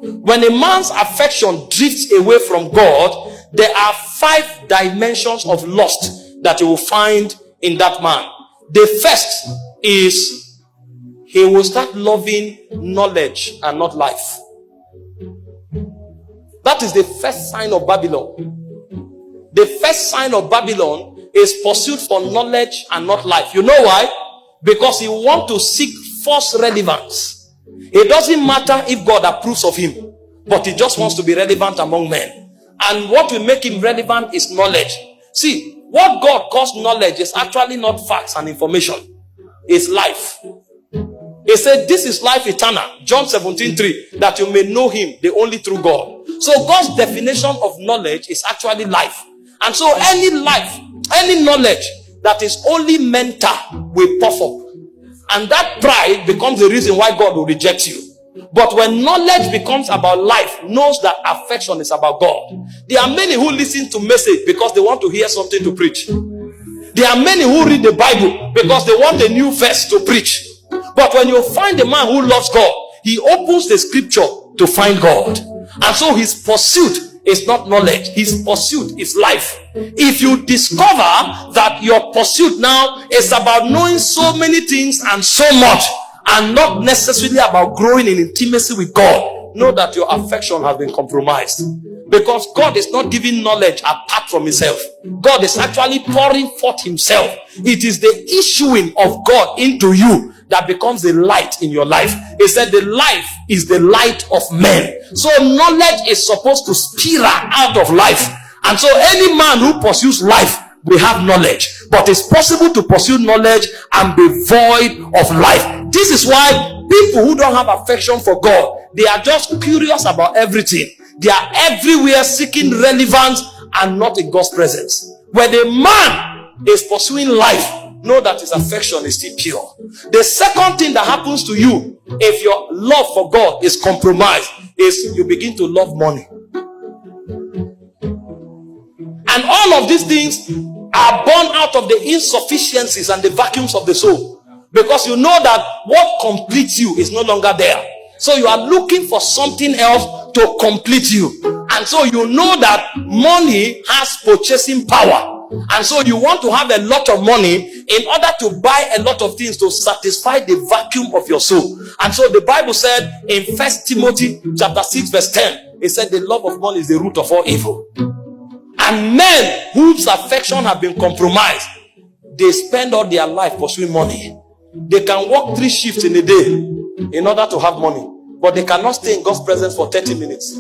When a man's affection drifts away from God, there are 5 dimensions of lust that you will find in that man. The first is he will start loving knowledge and not life. That is the first sign of Babylon. The first sign of Babylon is pursuit for knowledge and not life. You know why? Because he wants to seek false relevance. It doesn't matter if God approves of him, but he just wants to be relevant among men. And what will make him relevant is knowledge. See, what God calls knowledge is actually not facts and information. It's life. He said, this is life eternal. John 17:3, that you may know him, the only true God. So God's definition of knowledge is actually life. And so any life, any knowledge that is only mental will puff up. And that pride becomes the reason why God will reject you. But when knowledge becomes about life, knows that affection is about God. There are many who listen to message because they want to hear something to preach. There are many who read the Bible because they want a new verse to preach. But when you find a man who loves God, he opens the scripture to find God. And so his pursuit is not knowledge. His pursuit is life. If you discover that your pursuit now is about knowing so many things and so much, and not necessarily about growing in intimacy with God, know that your affection has been compromised. Because God is not giving knowledge apart from himself. God is actually pouring forth himself. It is the issuing of God into you that becomes the light in your life. He said the life is the light of men. So knowledge is supposed to spiral out of life. And so any man who pursues life will have knowledge. But it's possible to pursue knowledge and be void of life. This is why people who don't have affection for God, they are just curious about everything. They are everywhere seeking relevance and not in God's presence. When the man is pursuing life, know that his affection is still pure. The second thing that happens to you if your love for God is compromised is you begin to love money. And all of these things are born out of the insufficiencies and the vacuums of the soul. Because you know that what completes you is no longer there. So you are looking for something else to complete you. And so you know that money has purchasing power. And so you want to have a lot of money in order to buy a lot of things to satisfy the vacuum of your soul. And so the Bible said in 1 Timothy chapter 6 verse 10, it said the love of money is the root of all evil. And men whose affection have been compromised, they spend all their life pursuing money. They can work 3 shifts in a day in order to have money, but they cannot stay in God's presence for 30 minutes.